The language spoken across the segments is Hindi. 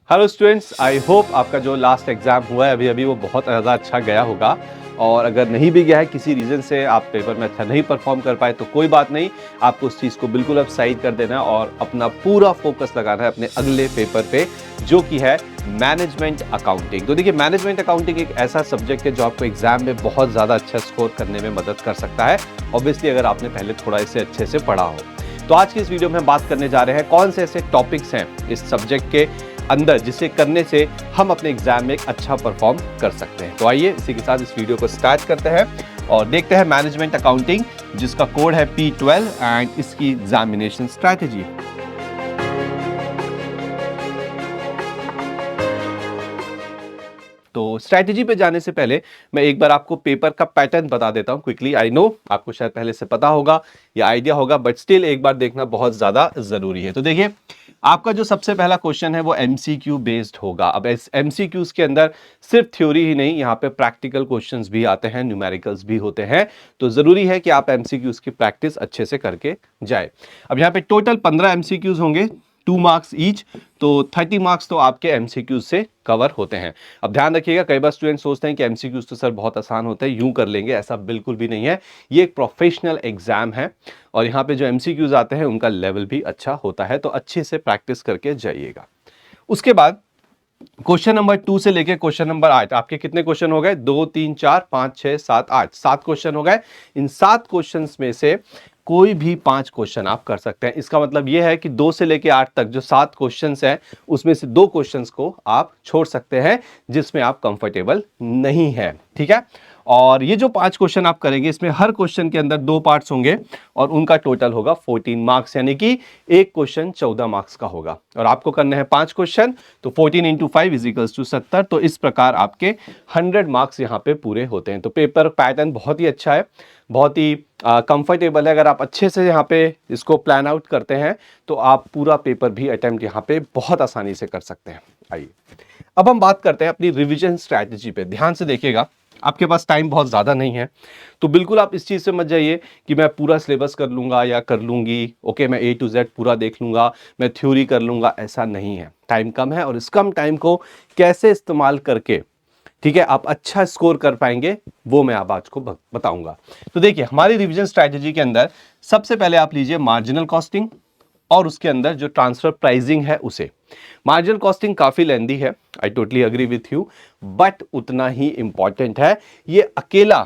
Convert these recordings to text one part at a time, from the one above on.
हेलो स्टूडेंट्स, आई होप आपका जो लास्ट एग्जाम हुआ है अभी वो बहुत ज़्यादा अच्छा गया होगा। और अगर नहीं भी गया है, किसी रीज़न से आप पेपर में अच्छा नहीं परफॉर्म कर पाए तो कोई बात नहीं, आपको उस चीज़ को बिल्कुल अब साइड कर देना है और अपना पूरा फोकस लगाना है अपने अगले पेपर पे, जो कि है मैनेजमेंट अकाउंटिंग। तो देखिए, मैनेजमेंट अकाउंटिंग एक ऐसा सब्जेक्ट है जो आपको एग्जाम में बहुत ज़्यादा अच्छा स्कोर करने में मदद कर सकता है, ऑब्वियसली अगर आपने पहले थोड़ा इसे अच्छे से पढ़ा हो। तो आज की इस वीडियो में हम बात करने जा रहे हैं कौन से ऐसे टॉपिक्स हैं इस सब्जेक्ट के अंदर जिसे करने से हम अपने एग्जाम में एक अच्छा परफॉर्म कर सकते हैं। तो आइए इसी के साथ इस वीडियो को स्टार्ट करते हैं और देखते हैं मैनेजमेंट अकाउंटिंग, जिसका कोड है P12 एंड इसकी एग्जामिनेशन स्ट्रैटेजी। तो स्ट्रैटेजी पे जाने से पहले मैं एक बार आपको पेपर का पैटर्न बता देता हूं क्विकली। आई नो आपको शायद पहले से पता होगा या आइडिया होगा, बट स्टिल एक बार देखना बहुत ज्यादा जरूरी है। तो देखिए, आपका जो सबसे पहला क्वेश्चन है वो एमसीक्यू बेस्ड होगा। अब इस एमसीक्यूज के अंदर सिर्फ थ्योरी ही नहीं, यहाँ पे प्रैक्टिकल क्वेश्चंस भी आते हैं, न्यूमेरिकल्स भी होते हैं। तो जरूरी है कि आप एमसीक्यूज की प्रैक्टिस अच्छे से करके जाए। अब यहाँ पे टोटल 15 एमसीक्यूज होंगे, 2 मार्क्स ईच, तो 30 मार्क्स तो आपके एमसीक्यूज से कवर होते हैं। अब ध्यान रखिएगा, कई बार स्टूडेंट सोचते हैं कि एमसीक्यूज तो सर बहुत आसान होता है, यूं कर लेंगे, ऐसा बिल्कुल भी नहीं है। ये एक प्रोफेशनल एग्जाम है और यहाँ पे जो एमसीक्यूज आते हैं उनका लेवल भी अच्छा होता है, तो अच्छे से प्रैक्टिस करके जाइएगा। उसके बाद क्वेश्चन नंबर 2 से लेके क्वेश्चन नंबर 8, आपके कितने क्वेश्चन हो गए? 2 3 4 5 6 7 8, 7 क्वेश्चन हो गए। इन 7 क्वेश्चंस में से कोई भी 5 क्वेश्चन आप कर सकते हैं। इसका मतलब यह है कि 2 से लेके 8 तक जो 7 क्वेश्चंस हैं उसमें से 2 क्वेश्चंस को आप छोड़ सकते हैं जिसमें आप कंफर्टेबल नहीं है, ठीक है। और ये जो 5 क्वेश्चन आप करेंगे, इसमें हर क्वेश्चन के अंदर 2 पार्ट्स होंगे और उनका टोटल होगा 14 मार्क्स, यानी कि एक क्वेश्चन 14 मार्क्स का होगा और आपको करने हैं 5 क्वेश्चन, तो 14 इंटू 5 इजिकल्स टू 70। तो इस प्रकार आपके 100 मार्क्स यहाँ पे पूरे होते हैं। तो पेपर पैटर्न बहुत ही अच्छा है, बहुत ही कंफर्टेबल है। अगर आप अच्छे से यहाँ पे इसको प्लान आउट करते हैं तो आप पूरा पेपर भी अटेम्प्ट यहाँ पे बहुत आसानी से कर सकते हैं। आइए अब हम बात करते हैं अपनी रिवीजन स्ट्रैटेजी पे। ध्यान से देखिएगा, आपके पास टाइम बहुत ज़्यादा नहीं है, तो बिल्कुल आप इस चीज़ से मत जाइए कि मैं पूरा सिलेबस कर लूँगा या कर लूँगी, ओके मैं A to Z पूरा देख लूँगा, मैं थ्योरी कर लूँगा। ऐसा नहीं है, टाइम कम है और इस कम टाइम को कैसे इस्तेमाल करके, ठीक है, आप अच्छा स्कोर कर पाएंगे, वो मैं आप आज को बताऊंगा। तो देखिए, हमारी रिवीजन स्ट्रैटेजी के अंदर सबसे पहले आप लीजिए मार्जिनल कॉस्टिंग और उसके अंदर जो ट्रांसफर प्राइसिंग है उसे। मार्जिनल कॉस्टिंग काफी लेंदी है, I totally agree with you, but उतना ही इंपॉर्टेंट है। ये अकेला,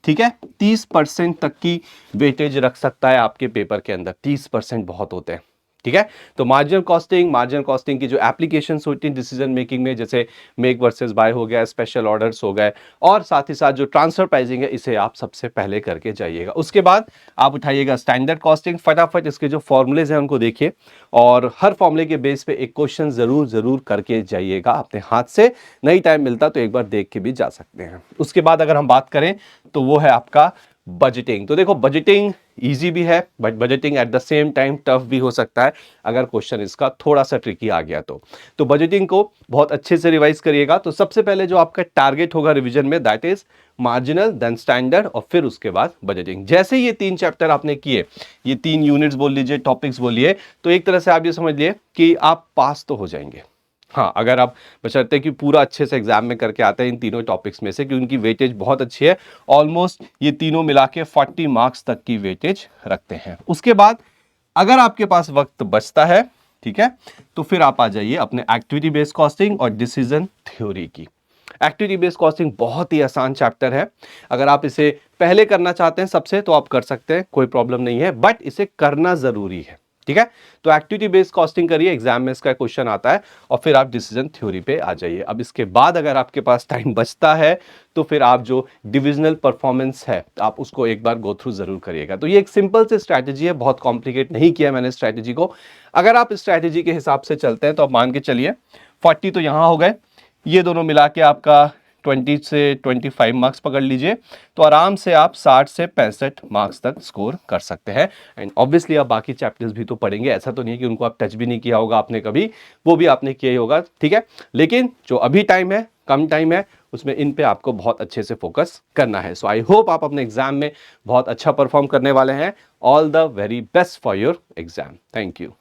ठीक है, 30% तक की वेटेज रख सकता है आपके पेपर के अंदर। 30% बहुत होते हैं, ठीक है। तो मार्जिनल कॉस्टिंग की जो एप्लीकेशंस होती हैं डिसीजन मेकिंग में, जैसे मेक वर्सेस बाय हो गया, स्पेशल ऑर्डर्स हो गए, और साथ ही साथ जो ट्रांसफर प्राइसिंग है, इसे आप सबसे पहले करके जाइएगा। उसके बाद आप उठाइएगा स्टैंडर्ड कॉस्टिंग, फटाफट इसके जो फॉर्मूलेज हैं उनको देखिए और हर फॉर्मूले के बेस पे एक क्वेश्चन जरूर करके जाइएगा अपने हाथ से। नहीं टाइम मिलता तो एक बार देख के भी जा सकते हैं। उसके बाद अगर हम बात करें तो वो है आपका बजटिंग। तो देखो, बजटिंग इजी भी है but budgeting at the same time tough भी हो सकता है अगर क्वेश्चन इसका थोड़ा सा ट्रिकी आ गया तो बजटिंग को बहुत अच्छे से रिवाइज करिएगा। तो सबसे पहले जो आपका टारगेट होगा रिवीजन में, that is marginal, then standard और फिर उसके बाद बजटिंग। जैसे ये 3 चैप्टर आपने किए, ये 3 यूनिट्स बोल लीजिए, टॉपिक्स बोलिए, तो एक तरह से आप ये समझ लिए कि आप पास तो हो जाएंगे। हाँ, अगर आप बशर्ते कि पूरा अच्छे से एग्जाम में करके आते हैं इन तीनों टॉपिक्स में से, कि उनकी वेटेज बहुत अच्छी है, ऑलमोस्ट ये तीनों मिला के 40 मार्क्स तक की वेटेज रखते हैं। उसके बाद अगर आपके पास वक्त बचता है, ठीक है, तो फिर आप आ जाइए अपने एक्टिविटी बेस्ड कॉस्टिंग और डिसीजन थ्योरी की। एक्टिविटी बेस्ड कॉस्टिंग बहुत ही आसान चैप्टर है। अगर आप इसे पहले करना चाहते हैं सबसे, तो आप कर सकते हैं, कोई प्रॉब्लम नहीं है, बट इसे करना जरूरी है, ठीक है। तो एक्टिविटी बेस्ड कॉस्टिंग करिए, एग्जाम में इसका क्वेश्चन आता है, और फिर आप डिसीजन थ्योरी पे आ जाइए। अब इसके बाद अगर आपके पास टाइम बचता है तो फिर आप जो डिविजनल परफॉर्मेंस है आप उसको एक बार गो थ्रू जरूर करिएगा। तो ये एक सिंपल सी स्ट्रैटेजी है, बहुत कॉम्प्लिकेट नहीं किया मैंने स्ट्रैटेजी को। अगर आप स्ट्रैटेजी के हिसाब से चलते हैं तो आप मान के चलिए 40 तो यहां हो गए, ये दोनों मिला के आपका 20 से 25 मार्क्स पकड़ लीजिए, तो आराम से आप 60 से 65 मार्क्स तक स्कोर कर सकते हैं। एंड ऑब्वियसली आप बाकी चैप्टर्स भी तो पढ़ेंगे, ऐसा तो नहीं है कि उनको आप टच भी नहीं किया होगा आपने कभी, वो भी आपने किया ही होगा, ठीक है। लेकिन जो अभी टाइम है, कम टाइम है, उसमें इन पे आपको बहुत अच्छे से फोकस करना है। सो आई होप आप अपने एग्जाम में बहुत अच्छा परफॉर्म करने वाले हैं। All the very best for your exam. Thank you.